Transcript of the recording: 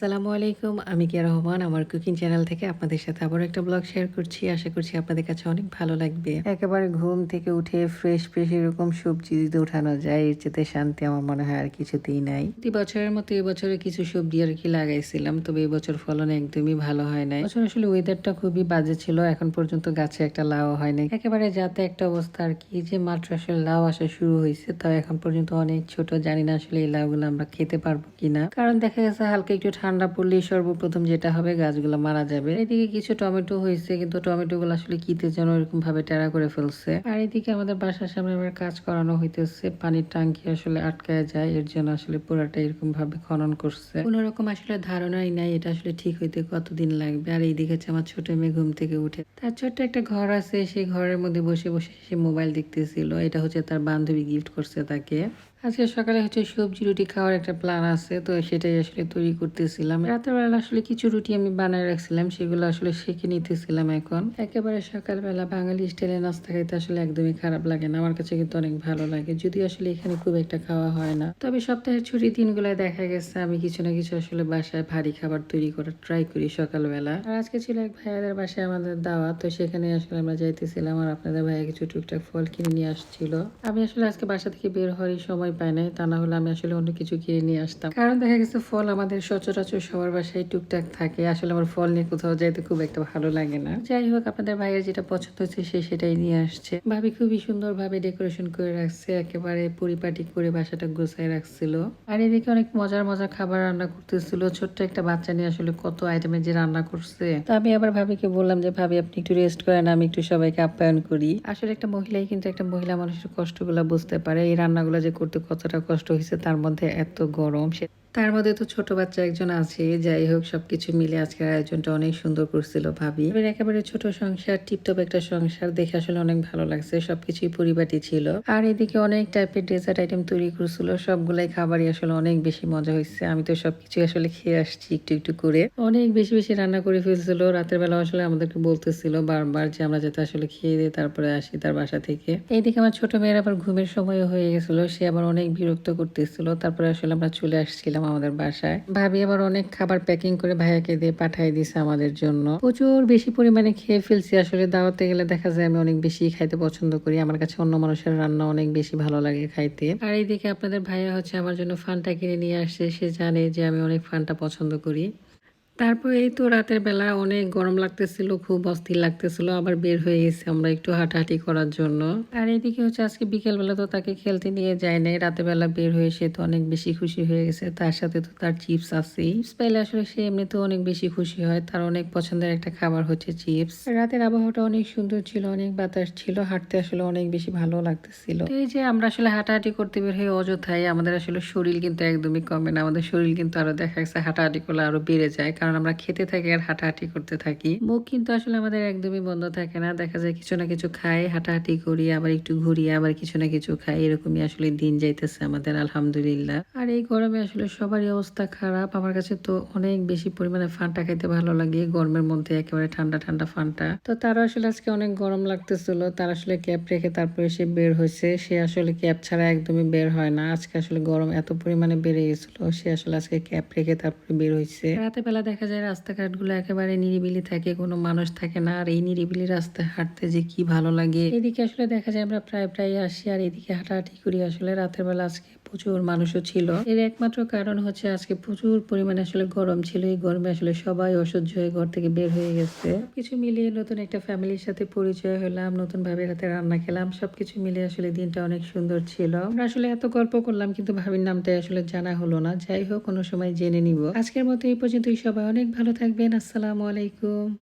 আসসালামু আলাইকুম। আমি কিয়া রহমান। আমার কুকিং চ্যানেল থেকে আপনাদের সাথে আবারও একটা ব্লগ শেয়ার করছি। আশা করছি আপনাদের কাছে অনেক ভালো লাগবে। একেবারে ঘুম থেকে উঠে ফ্রেশ এরকম সবজি যদি উঠানো যায়, এর চেয়ে শান্তি আমার মনে হয় আর কিছুতেই নাই। প্রতি বছরের মতো এবছরে কিছু সবজি আর কি লাগাইছিলাম। তবে এবছর ফলন একদমই ভালো হয় নাই। এবছর আসলে ওয়েদারটা খুবই বাজে ছিল। এখন পর্যন্ত গাছে একটা লাউ হয় নাই। একেবারে যাতে একটা অবস্থা আর কি, যে মাত্র আসলে লাউ আসা শুরু হয়েছে। তাও এখন পর্যন্ত অনেক ছোট, জানি না আসলে এই লাউগুলো আমরা খেতে পারবো কিনা। কারণ দেখা গেছে হালকা একটু ঠান্ডা পড়লেই সর্বপ্রথম যেটা হবে, গাছগুলো মারা যাবে। এদিকে কিছু টমেটো হয়েছে, কিন্তু টমেটো গুলো আসলে কিতে যেন এরকম ভাবে টেরা করে ফেলছে। আর এদিকে আমাদের বাসার সামনে আবার কাজ করানো হইতেছে। পানির টাঙ্কি আসলে আটকায় যায়, এর জন্য আসলে পুরাটা এরকম ভাবে খনন করছে। কোনোরকম আসলে ধারণাই নাই এটা আসলে ঠিক হইতে কতদিন লাগবে। আর এইদিকে হচ্ছে আমার ছোট মেয়ে ঘুম থেকে উঠে, তার ছোট্ট একটা ঘর আছে, সেই ঘরের মধ্যে বসে বসে সে মোবাইল দেখতেছিল। এটা হচ্ছে তার বান্ধবী গিফট করছে তাকে। আজকে সকালে হচ্ছে সবজি রুটি খাওয়ার একটা প্ল্যান আছে, তো সেটাই আসলে তৈরি করতেছিলাম। রাতের বেলা আসলে কিছু রুটি আমি বানায় রাখছিলাম, সেগুলো আসলে সেঁকে নিতেছিলাম এখন। একেবারে সকালবেলা বাঙালি স্টাইলে নাস্তা খাইতে আসলে একদমই খারাপ লাগে না, আমার কাছে কিন্তু অনেক ভালো লাগে। যদিও আসলে এখানে খুব একটা খাওয়া হয় না, তবে সপ্তাহের ছুটির দিনগুলোয় দেখা গেছে আমি কিছু না কিছু আসলে বাসায় ভারী খাবার তৈরি করার ট্রাই করি সকালবেলা। আর আজকে ছিল এক ভাইয়াদের বাসায় আমাদের দাওয়াত, তো সেখানে আসলে আমরা যাইতেছিলাম। আর আপনাদের ভাইয়া কিছু টুকটাক ফল কিনে নিয়ে আসছিল। আমি আসলে আজকে বাসা থেকে বের হওয়ারই সময় পাই নাই, তা না হলে আমি আসলে অন্য কিছু কিনে নিয়ে আসতাম। কারণ দেখা গেছে ফল আমাদের সচরাচর সবার বাসায় টুকটাক থাকে। আসলে আমার ফল নিয়ে কোথাও যাইতে খুব একটা ভালো লাগে না। যাই হোক, আপনাদের ভাইয়ের যেটা পছন্দ হচ্ছে সে সেটাই নিয়ে আসছে। ভাবি খুবই সুন্দর ভাবে ডেকোরেশন করে রাখছে, একেবারে পরিপাটি করে বাসাটা গোছায় রাখছিল। আর এদিকে অনেক মজার মজার খাবার রান্না করতেছিল। ছোট্ট একটা বাচ্চা নিয়ে আসলে কত আইটেমের যে রান্না করছে। তো আমি আবার ভাবিকে বললাম যে ভাবি আপনি একটু রেস্ট করেন, আমি একটু সবাইকে আপ্যায়ন করি। আসলে একটা মহিলাই কিন্তু একটা মহিলা মানুষের কষ্টগুলো বুঝতে পারে। এই রান্নাগুলো যে করতে কতটা কষ্ট হয়েছে, তার মধ্যে এত গরম, তার মধ্যে তো ছোট বাচ্চা একজন আছে। যাই হোক, সবকিছু মিলে আজকের আয়োজনটা অনেক সুন্দর করছিল ভাবি। এবার একেবারে ছোট সংসার, টিপটপ একটা সংসার দেখে আসলে অনেক ভালো লাগছে। সবকিছুই পরিপাটি ছিল। আর এদিকে অনেক টাইপের ডেজার্ট আইটেম তৈরি করছিল, সবগুলাই খাবারই আসলে অনেক বেশি মজা হয়েছে। আমি তো সবকিছু আসলে খেয়ে আসছি একটু একটু করে। অনেক বেশি রান্না করে ফেলছিল। রাতের বেলা আসলে আমাদেরকে বলতেছিল বারবার যে আমরা যাতে আসলে খেয়ে দিয়ে তারপরে আসি তার বাসা থেকে। এইদিকে আমার ছোট মেয়ের আবার ঘুমের সময় হয়ে গেছিল, সে আবার অনেক বিরক্ত করতেছিল। তারপরে আসলে আমরা চলে আসছিলাম আমাদের বাসায়। ভাবি আবার অনেক খাবার প্যাকিং করে ভাইয়াকে দিয়ে পাঠিয়ে দিছে আমাদের জন্য। প্রচুর বেশি পরিমাণে খেয়ে ফেলছি। আসলে দাওয়াতে গেলে দেখা যায় আমি অনেক বেশি খাইতে পছন্দ করি। আমার কাছে অন্য মানুষের রান্না অনেক বেশি ভালো লাগে খাইতে। আর এইদিকে আপনাদের ভাইয়া হচ্ছে আমার জন্য ফান্টা কিনে নিয়ে আসছে। সে জানে যে আমি অনেক ফান্টা পছন্দ করি। তারপর এই তো রাতের বেলা অনেক গরম লাগতেছিল, খুব অস্থির লাগতেছিল। আবার বের হয়ে গেছি আমরা একটু হাঁটাহাঁটি করার জন্য। আর এদিকে হচ্ছে আজকে বিকেল বেলা তো তাকে খেলতে নিয়ে যায় নাই। রাতের বেলা বের হয়ে সে তো অনেক বেশি খুশি হয়ে গেছে। তার সাথে তো তার চিপস আছেই। চিপস পাইলে আসলে সে এমনিতেও অনেক বেশি খুশি হয়। তার অনেক পছন্দের একটা খাবার হচ্ছে চিপস। রাতের আবহাওয়াটা অনেক সুন্দর ছিল, অনেক বাতাস ছিল, হাঁটতে আসলে অনেক বেশি ভালো লাগতেছিল। তো এই যে আমরা আসলে হাঁটাহাঁটি করতে বের হয়ে অযথায় আমাদের আসলে শরীর কিন্তু একদমই কমে না। আমাদের শরীর কিন্তু আরো দেখা গেছে হাঁটাহাঁটি করলে আরো বেড়ে যায়, কারণ আমরা খেতে থাকি আর হাঁটাহাঁটি করতে থাকি। মুখ কিন্তু আসলে আমাদের একদমই বন্ধ থাকে না। দেখা যায় কিছু না কিছু খাই, হাঁটাহাঁটি করি, আবার একটু ঘুরি, আবার কিছু না কিছু খাই। এরকমই আসলে দিন যাইতেছে আমাদের, আলহামদুলিল্লাহ। আর এই গরমে আসলে সবারই অবস্থা খারাপ। আমার কাছে তো অনেক বেশি পরিমাণে ফান্টা খাইতে ভালো লাগে গরমের মধ্যে, একেবারে ঠান্ডা ঠান্ডা ফান্টা। তো তারা আসলে আজকে অনেক গরম লাগতেছিল, তার আসলে ক্যাপ রেখে তারপরে সে বের হয়েছে। সে আসলে ক্যাপ ছাড়া একদমই বের হয় না। আজকে আসলে গরম এত পরিমাণে বেড়ে গেছিল, সে আসলে আজকে ক্যাপ রেখে তারপরে বের হয়েছে। রাতের বেলা দেখা যায় রাস্তাঘাটগুলো একেবারে নিরিবিলি থাকে, কোনো মানুষ থাকে না। আর এই নিরিবিলি রাস্তায় হাঁটতে যে কি ভালো লাগে। এদিকে আসলে দেখা যায় আমরা প্রায় আসি আর এদিকে হাঁটাহাঁটি করি। আসলে রাতের বেলা আজকে প্রচুর মানুষও ছিল। এর একমাত্র কারণ হচ্ছে আজকে প্রচুর পরিমাণে আসলে গরম ছিল। এই গরমে আসলে সবাই অসহ্য হয়ে ঘর থেকে বের হয়ে গেছে। কিছু মিলিয়ে নতুন একটা ফ্যামিলির সাথে পরিচয় হলাম, নতুন ভাবে রাতে রান্না খেলাম। সবকিছু মিলিয়ে আসলে দিনটা অনেক সুন্দর ছিল। আমরা আসলে এত গল্প করলাম কিন্তু ভাবির নামটাই আসলে জানা হলো না। যাই হোক, কোনো সময় জেনে নিব। আজকের মতো এই পর্যন্তই। সবাই অনেক ভালো থাকবেন। আসসালামু আলাইকুম।